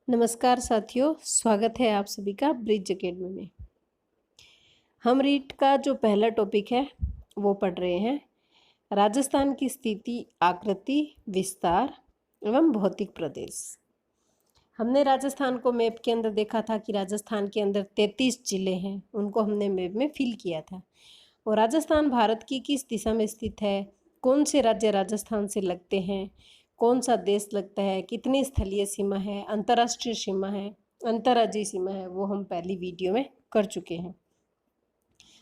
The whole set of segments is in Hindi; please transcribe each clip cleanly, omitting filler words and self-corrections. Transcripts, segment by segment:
नमस्कार साथियों, स्वागत है आप सभी का ब्रिज एकेडमी में। हम रीट का जो पहला टॉपिक है वो पढ़ रहे हैं, राजस्थान की स्थिति, आकृति, विस्तार एवं भौतिक प्रदेश। हमने राजस्थान को मैप के अंदर देखा था कि राजस्थान के अंदर 33 जिले हैं, उनको हमने मैप में फिल किया था। और राजस्थान भारत की किस दिशा में स्थित है, कौन से राज्य राजस्थान से लगते हैं, कौन सा देश लगता है, कितनी स्थलीय सीमा है, अंतर्राष्ट्रीय सीमा है, अंतर्राज्यीय सीमा है, वो हम पहली वीडियो में कर चुके हैं।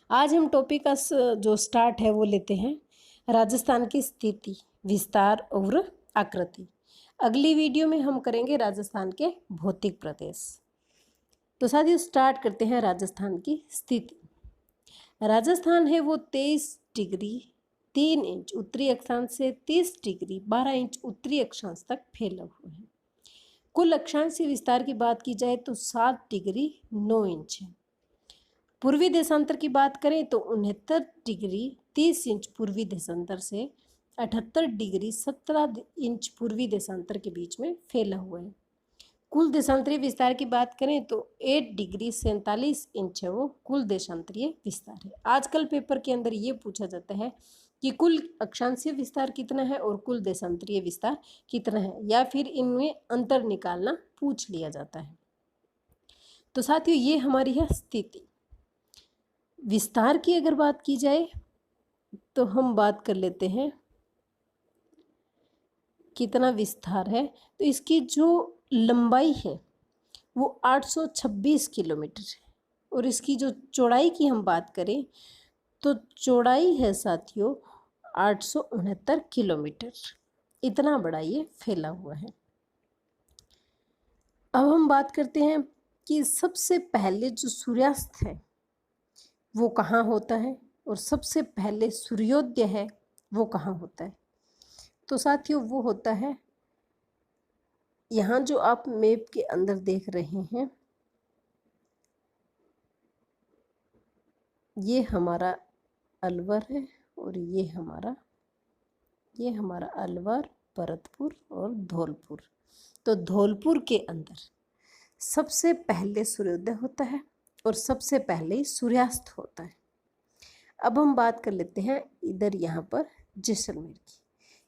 आज हम टॉपिक का जो स्टार्ट है वो लेते हैं, राजस्थान की स्थिति, विस्तार और आकृति। अगली वीडियो में हम करेंगे राजस्थान के भौतिक प्रदेश। तो साथियों स्टार्ट करते हैं राजस्थान की स्थिति। राजस्थान है वो 23 डिग्री 3 इंच उत्तरी अक्षांश से 30 डिग्री 12 इंच उत्तरी अक्षांश तक फैला हुआ है। कुल अक्षांशीय विस्तार की बात की जाए तो 7 डिग्री 9 इंच है। पूर्वी देशांतर की बात करें तो 69 डिग्री 30 इंच पूर्वी देशांतर से 78 डिग्री 17 इंच पूर्वी देशांतर के बीच में फैला हुआ है। कुल देशांतरीय विस्तार की बात करें तो 8 डिग्री 47 इंच है वो कुल देशांतरीय विस्तार है। आजकल पेपर के अंदर ये पूछा जाता है कि कुल अक्षांशीय विस्तार कितना है और कुल देशांतरीय विस्तार कितना है, या फिर इनमें अंतर निकालना पूछ लिया जाता है। तो साथियों ये हमारी है स्थिति। विस्तार की अगर बात की जाए तो हम बात कर लेते हैं कितना विस्तार है। तो इसकी जो लंबाई है वो 826 किलोमीटर है और इसकी जो चौड़ाई की हम बात करें तो चौड़ाई है साथियों 869 किलोमीटर। इतना बड़ा ये फैला हुआ है। अब हम बात करते हैं कि सबसे पहले जो सूर्यास्त है वो कहाँ होता है और सबसे पहले सूर्योदय है वो कहाँ होता है। तो साथियों वो होता है, यहाँ जो आप मैप के अंदर देख रहे हैं ये हमारा अलवर है और ये हमारा अलवर, भरतपुर और धौलपुर। तो धौलपुर के अंदर सबसे पहले सूर्योदय होता है और सबसे पहले सूर्यास्त होता है। अब हम बात कर लेते हैं इधर यहाँ पर जैसलमेर की।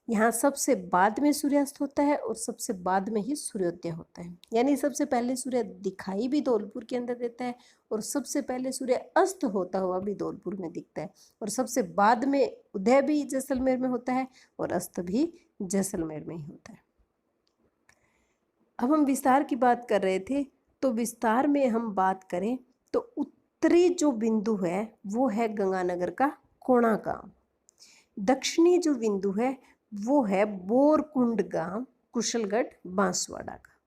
यहाँ सबसे बाद में सूर्यास्त होता है और सबसे बाद में ही सूर्योदय होता है। यानी सबसे पहले सूर्य दिखाई भी धौलपुर के अंदर देता है और सबसे पहले सूर्य अस्त होता हुआ भी धौलपुर में दिखता है और सबसे बाद में उदय भी जैसलमेर में होता है और अस्त भी जैसलमेर में ही होता है। अब हम विस्तार की बात कर रहे थे, तो विस्तार में हम बात करें तो उत्तरी जो बिंदु है वो है गंगानगर का कोणा गांव। दक्षिणी जो बिंदु है वो है बोरकुंड गांव, कुशलगढ़, बांसवाड़ा का।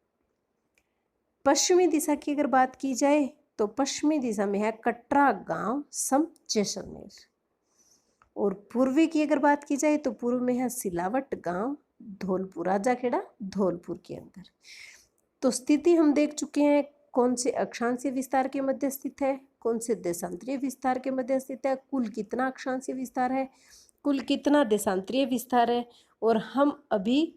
पश्चिमी दिशा की अगर बात की जाए तो पश्चिमी दिशा में है कटरा गांव, सम जैसलमेर। और पूर्वी की अगर बात की जाए तो पूर्व में है सिलावट गांव, धौलपुर, राजाखेड़ा, धौलपुर के अंदर। तो स्थिति हम देख चुके हैं, कौन से अक्षांशीय विस्तार के मध्य स्थित है, कौन से देशांतरीय विस्तार के मध्य स्थित है, कुल कितना अक्षांशीय विस्तार है, कुल कितना देशांतरीय विस्तार है। और हम अभी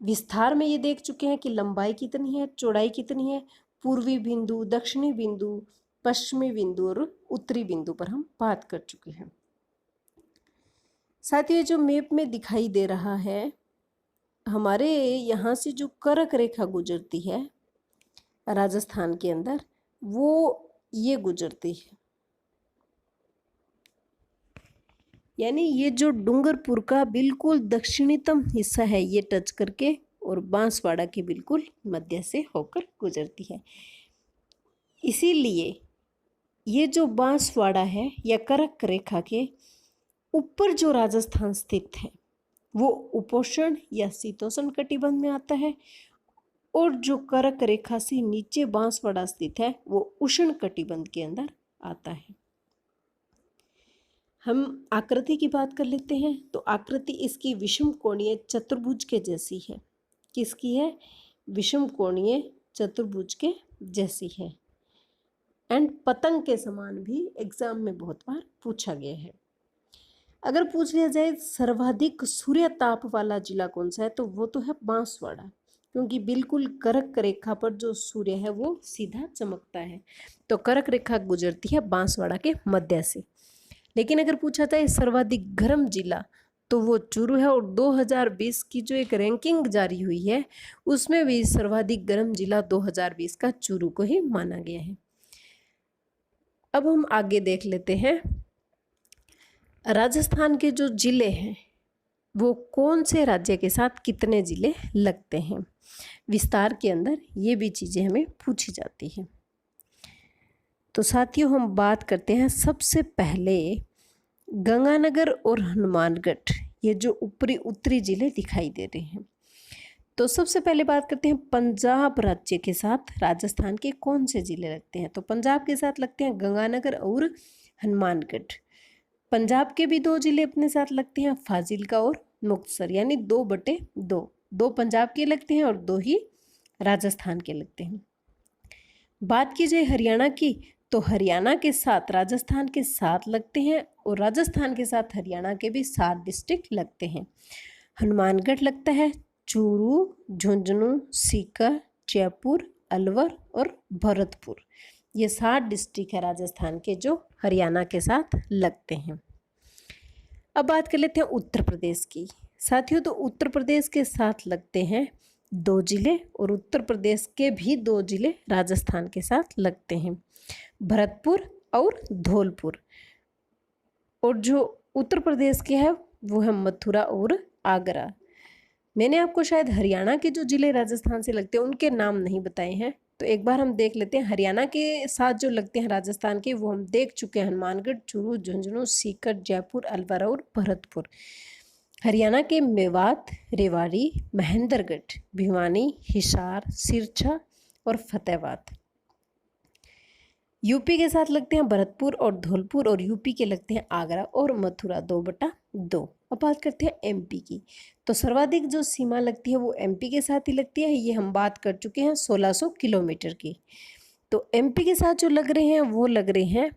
विस्तार में ये देख चुके हैं कि लंबाई कितनी है, चौड़ाई कितनी है, पूर्वी बिंदु, दक्षिणी बिंदु, पश्चिमी बिंदु और उत्तरी बिंदु पर हम बात कर चुके हैं। साथियों जो मैप में दिखाई दे रहा है, हमारे यहाँ से जो कर्क रेखा गुजरती है राजस्थान के अंदर वो ये गुजरती है। यानी ये जो डूंगरपुर का बिल्कुल दक्षिणतम हिस्सा है ये टच करके और बांसवाड़ा के बिल्कुल मध्य से होकर गुजरती है। इसीलिए ये जो बांसवाड़ा है या कर्क रेखा के ऊपर जो राजस्थान स्थित है वो उपोष्ण या शीतोष्ण कटिबंध में आता है और जो कर्क रेखा से नीचे बांसवाड़ा स्थित है वो उष्ण कटिबंध के अंदर आता है। हम आकृति की बात कर लेते हैं, तो आकृति इसकी विषम कोणीय चतुर्भुज के जैसी है। किसकी है? विषम कोणीय चतुर्भुज के जैसी है। एंड पतंग के समान भी एग्जाम में बहुत बार पूछा गया है। अगर पूछ लिया जाए सर्वाधिक सूर्य ताप वाला जिला कौन सा है तो वो तो है बांसवाड़ा। क्योंकि बिल्कुल कर्क रेखा पर जो सूर्य है वो सीधा चमकता है। तो कर्क रेखा गुजरती है बांसवाड़ा के मध्य से। लेकिन अगर पूछा जाए सर्वाधिक गर्म जिला, तो वो चूरू है। और 2020 की जो एक रैंकिंग जारी हुई है उसमें भी सर्वाधिक गर्म जिला 2020 का चूरू को ही माना गया है। अब हम आगे देख लेते हैं राजस्थान के जो जिले हैं वो कौन से राज्य के साथ कितने जिले लगते हैं। विस्तार के अंदर ये भी चीज़ें हमें पूछी जाती हैं। तो साथियों, हम बात करते हैं सबसे पहले गंगानगर और हनुमानगढ़, ये जो ऊपरी उत्तरी जिले दिखाई दे रहे हैं। तो सबसे पहले बात करते हैं पंजाब राज्य के साथ राजस्थान के कौन से जिले लगते हैं। तो पंजाब के साथ लगते हैं गंगानगर और हनुमानगढ़। पंजाब के भी 2 जिले अपने साथ लगते हैं, फाजिल्का और मुक्तसर, यानी 2/2। 2 पंजाब के लगते हैं और 2 ही राजस्थान के लगते हैं। बात की जाए हरियाणा की, तो हरियाणा के साथ राजस्थान के 7 लगते हैं और राजस्थान के साथ हरियाणा के भी 7 डिस्ट्रिक्ट लगते हैं। हनुमानगढ़ लगता है चूरू, झुंझुनू, सीकर, जयपुर, अलवर और भरतपुर। ये 7 डिस्ट्रिक्ट है राजस्थान के जो हरियाणा के साथ लगते हैं। अब बात कर लेते हैं उत्तर प्रदेश की। साथियों, तो उत्तर प्रदेश के साथ लगते हैं 2 जिले और उत्तर प्रदेश के भी 2 जिले राजस्थान के साथ लगते हैं, भरतपुर और धौलपुर। और जो उत्तर प्रदेश के है वो है मथुरा और आगरा। मैंने आपको शायद हरियाणा के जो जिले राजस्थान से लगते हैं उनके नाम नहीं बताए हैं, तो एक बार हम देख लेते हैं। हरियाणा के साथ जो लगते हैं राजस्थान के वो हम देख चुके हैं, हनुमानगढ़, चूरू, झुंझुनू, सीकर, जयपुर, अलवर और भरतपुर। हरियाणा के मेवात, रेवाड़ी, महेंद्रगढ़, भिवानी, हिसार, सिरसा और फतेहाबाद। यूपी के साथ लगते हैं भरतपुर और धौलपुर, और यूपी के लगते हैं आगरा और मथुरा, 2/2। अब बात करते हैं एमपी की। तो सर्वाधिक जो सीमा लगती है वो एमपी के साथ ही लगती है, ये हम बात कर चुके हैं 1600 किलोमीटर की। तो एमपी के साथ जो लग रहे हैं वो लग रहे हैं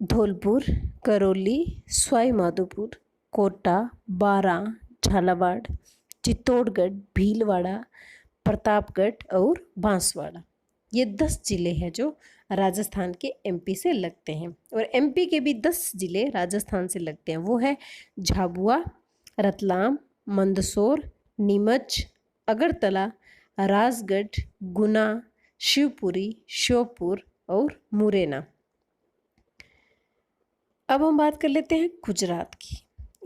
धौलपुर, करौली, सवाई माधोपुर, कोटा, बारां, झालावाड़, चित्तौड़गढ़, भीलवाड़ा, प्रतापगढ़ और बांसवाड़ा। ये 10 जिले हैं जो राजस्थान के एमपी से लगते हैं। और एमपी के भी 10 जिले राजस्थान से लगते हैं, वो है झाबुआ, रतलाम, मंदसौर, नीमच, अगरतला, राजगढ़, गुना, शिवपुरी, श्योपुर और मुरैना। अब हम बात कर लेते हैं गुजरात की।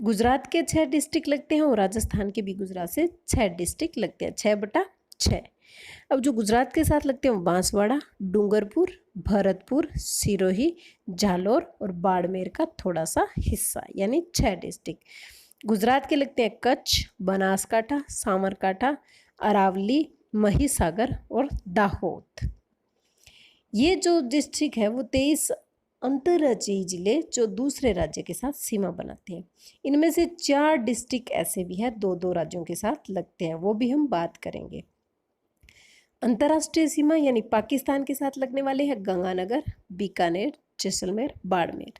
गुजरात के 6 डिस्ट्रिक्ट लगते हैं और राजस्थान के भी गुजरात से 6 डिस्ट्रिक्ट लगते हैं, 6/6। अब जो गुजरात के साथ लगते हैं वो बांसवाड़ा, डूंगरपुर, भरतपुर, सिरोही, जालोर और बाड़मेर का थोड़ा सा हिस्सा, यानी 6 डिस्ट्रिक्ट। गुजरात के लगते हैं कच्छ, बनासकांठा, साबरकांठा, अरावली, महिसागर और दाहोद। ये जो डिस्ट्रिक्ट है वो 23 अंतर्राज्यीय जिले जो दूसरे राज्य के साथ सीमा बनाते हैं। इनमें से 4 डिस्ट्रिक्ट ऐसे भी हैं 2-2 राज्यों के साथ लगते हैं, वो भी हम बात करेंगे। अंतर्राष्ट्रीय सीमा यानी पाकिस्तान के साथ लगने वाले हैं गंगानगर, बीकानेर, जैसलमेर, बाड़मेर।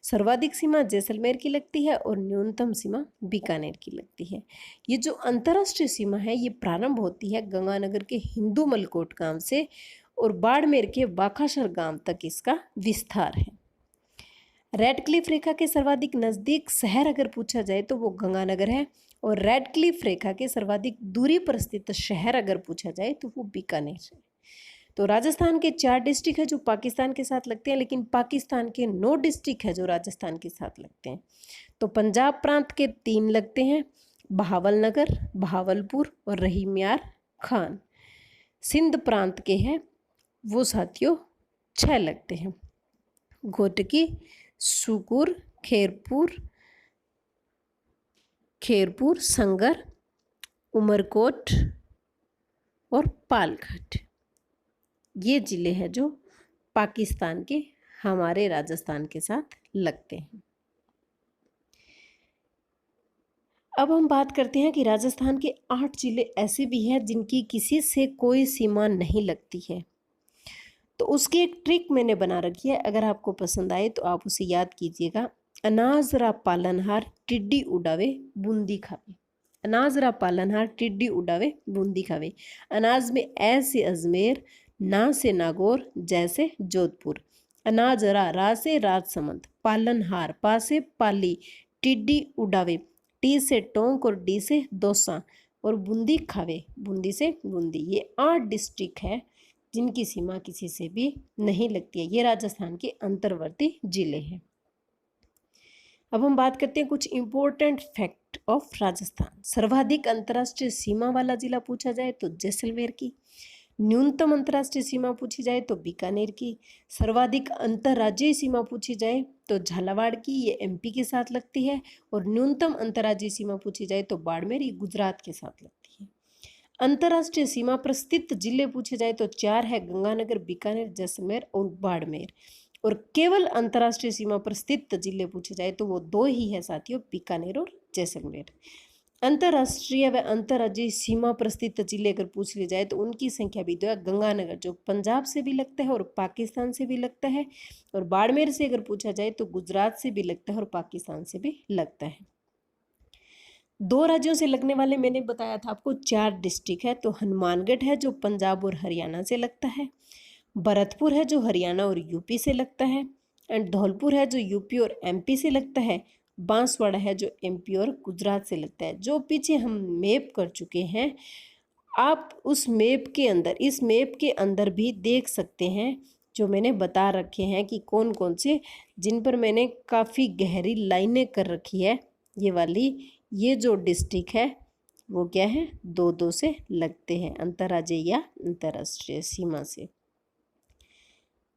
सर्वाधिक सीमा जैसलमेर की लगती है और न्यूनतम सीमा बीकानेर की लगती है। ये जो अंतर्राष्ट्रीय सीमा है ये प्रारंभ होती है गंगानगर के हिंदू मलकोट गांव से और बाड़मेर के बाखाशर गांव तक इसका विस्तार है। रेड क्लिफ रेखा के सर्वाधिक नज़दीक शहर अगर पूछा जाए तो वो गंगानगर है, और रेड क्लिफ रेखा के सर्वाधिक दूरी पर स्थित शहर अगर पूछा जाए तो वो बीकानेर है। तो राजस्थान के 4 डिस्ट्रिक्ट है जो पाकिस्तान के साथ लगते हैं, लेकिन पाकिस्तान के 9 डिस्ट्रिक्ट है जो राजस्थान के साथ लगते हैं। तो पंजाब प्रांत के 3 लगते हैं, बहावलनगर, बहावलपुर और रहीमयार खान। सिंध प्रांत के हैं वो साथियों 6 लगते हैं, घोटकी, सुकुर, खेरपुर, संगर, उमरकोट और पालघाट। ये जिले हैं जो पाकिस्तान के हमारे राजस्थान के साथ लगते हैं। अब हम बात करते हैं कि राजस्थान के 8 जिले ऐसे भी हैं जिनकी किसी से कोई सीमा नहीं लगती है। तो उसकी एक ट्रिक मैंने बना रखी है, अगर आपको पसंद आए तो आप उसे याद कीजिएगा। अनाज रा पालनहार टिड्डी उड़ावे बूंदी खावे। अनाज रा पालनहार टिड्डी उड़ावे बूंदी खावे। अनाज में ए से अजमेर, ना से नागौर, जैसे जोधपुर। अनाज रा से राजसमंद, पालनहार पा से पाली, टिड्डी उड़ावे, टी से टोंक और डी से दौसा, और बूंदी खावे, बूंदी से बूंदी। ये 8 डिस्ट्रिक्ट है जिनकी सीमा किसी से भी नहीं लगती है। ये राजस्थान के अंतर्वर्ती जिले हैं। अब हम बात करते हैं कुछ इंपॉर्टेंट फैक्ट ऑफ राजस्थान। सर्वाधिक अंतर्राष्ट्रीय सीमा वाला जिला पूछा जाए तो जैसलमेर की। न्यूनतम अंतर्राष्ट्रीय सीमा पूछी जाए तो बीकानेर की। सर्वाधिक अंतर्राज्यीय सीमा पूछी जाए तो झालावाड़ की, ये एमपी के साथ लगती है। और न्यूनतम अंतर्राज्यीय सीमा पूछी जाए तो बाड़मेर, ये गुजरात के साथ लगती है। अंतर्राष्ट्रीय सीमा पर स्थित जिले पूछे जाए तो 4 है, गंगानगर, बीकानेर, जैसलमेर और बाड़मेर। और केवल अंतर्राष्ट्रीय सीमा पर स्थित जिले पूछे जाए तो वो 2 ही है साथियों, बीकानेर और जैसलमेर। अंतर्राष्ट्रीय व अंतर्राज्यीय सीमा पर स्थित जिले अगर पूछ लिए जाए तो उनकी संख्या भी 2 है। गंगानगर जो पंजाब से भी लगता है और पाकिस्तान से भी लगता है, और बाड़मेर से अगर पूछा जाए तो गुजरात से भी लगता है और पाकिस्तान से भी लगता है। 2 राज्यों से लगने वाले मैंने बताया था आपको 4 डिस्ट्रिक्ट है। तो हनुमानगढ़ है जो पंजाब और हरियाणा से लगता है, भरतपुर है जो हरियाणा और यूपी से लगता है, एंड धौलपुर है जो यूपी और एमपी से लगता है, बांसवाड़ा है जो एमपी और गुजरात से लगता है। जो पीछे हम मैप कर चुके हैं, आप उस मैप के अंदर, इस मैप के अंदर भी देख सकते हैं जो मैंने बता रखे हैं कि कौन कौन से, जिन पर मैंने काफ़ी गहरी लाइनें कर रखी है। ये वाली, ये जो डिस्ट्रिक्ट है वो क्या है, 2-2 से लगते हैं अंतर्राज्यीय या अंतर्राष्ट्रीय सीमा से।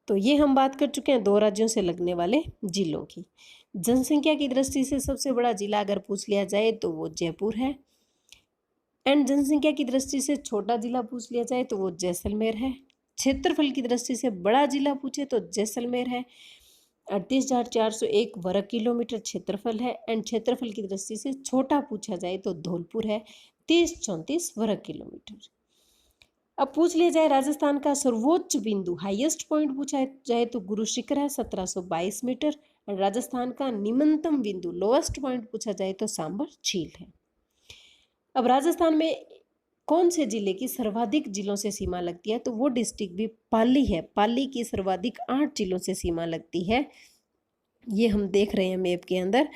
तो ये हम बात कर चुके हैं 2 राज्यों से लगने वाले जिलों की। जनसंख्या की दृष्टि से सबसे बड़ा जिला अगर पूछ लिया जाए तो वो जयपुर है, एंड जनसंख्या की दृष्टि से छोटा जिला पूछ लिया जाए तो वो जैसलमेर है। क्षेत्रफल की दृष्टि से बड़ा जिला पूछे तो जैसलमेर है, 38,401 वर्ग किलोमीटर क्षेत्रफल है। एंड क्षेत्रफल की दृष्टि से छोटा पूछा जाए तो धौलपुर है, 3034 वर्ग किलोमीटर। अब पूछ लिया जाए राजस्थान का सर्वोच्च बिंदु, हाईएस्ट पॉइंट पूछा जाए तो गुरु शिखर है, 1722 मीटर। और राजस्थान का निम्नतम बिंदु, लोएस्ट पॉइंट पूछा जाए तो सांबर झील है। अब राजस्थान में कौन से जिले की सर्वाधिक जिलों से सीमा लगती है, तो वो डिस्ट्रिक्ट भी पाली है। पाली की सर्वाधिक 8 जिलों से सीमा लगती है। ये हम देख रहे हैं मैप के अंदर,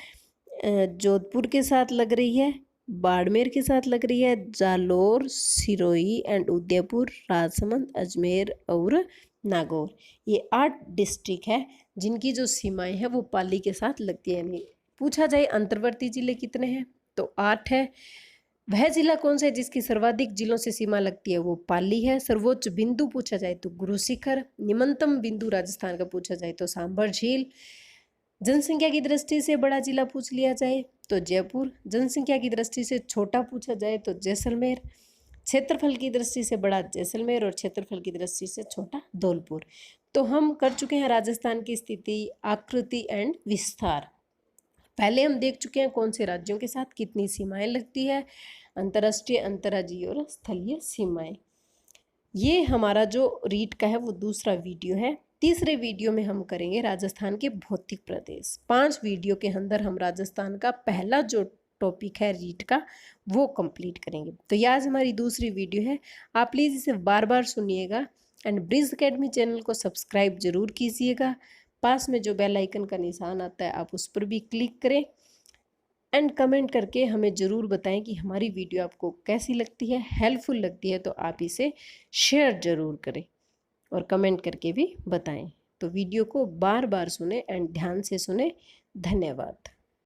जोधपुर के साथ लग रही है, बाड़मेर के साथ लग रही है, जालोर, सिरोही एंड उदयपुर, राजसमंद, अजमेर और नागौर। ये 8 डिस्ट्रिक्ट है जिनकी जो सीमाएं हैं वो पाली के साथ लगती है। यानी पूछा जाए अंतर्वर्ती जिले कितने हैं तो 8 है। वह जिला कौन सा है जिसकी सर्वाधिक जिलों से सीमा लगती है, वो पाली है। सर्वोच्च बिंदु पूछा जाए तो गुरु शिखर। निम्नतम बिंदु राजस्थान का पूछा जाए तो सांबर झील। जनसंख्या की दृष्टि से बड़ा जिला पूछ लिया जाए तो जयपुर। जनसंख्या की दृष्टि से छोटा पूछा जाए तो जैसलमेर। क्षेत्रफल की दृष्टि से बड़ा जैसलमेर और क्षेत्रफल की दृष्टि से छोटा धौलपुर। तो हम कर चुके हैं राजस्थान की स्थिति, आकृति एंड विस्तार। पहले हम देख चुके हैं कौन से राज्यों के साथ कितनी सीमाएं लगती है, अंतर्राष्ट्रीय, अंतर्राज्यीय और स्थलीय सीमाएं। ये हमारा जो रीट का है वो दूसरा वीडियो है। तीसरे वीडियो में हम करेंगे राजस्थान के भौतिक प्रदेश। 5 वीडियो के अंदर हम राजस्थान का पहला जो टॉपिक है रीट का वो कंप्लीट करेंगे। तो ये आज हमारी दूसरी वीडियो है। आप प्लीज़ इसे बार बार सुनिएगा एंड ब्रिज एकेडमी चैनल को सब्सक्राइब जरूर कीजिएगा। पास में जो बेल आइकन का निशान आता है आप उस पर भी क्लिक करें एंड कमेंट करके हमें ज़रूर बताएं कि हमारी वीडियो आपको कैसी लगती है, हेल्पफुल लगती है तो आप इसे शेयर ज़रूर करें और कमेंट करके भी बताएं। तो वीडियो को बार बार सुने एंड ध्यान से सुने। धन्यवाद।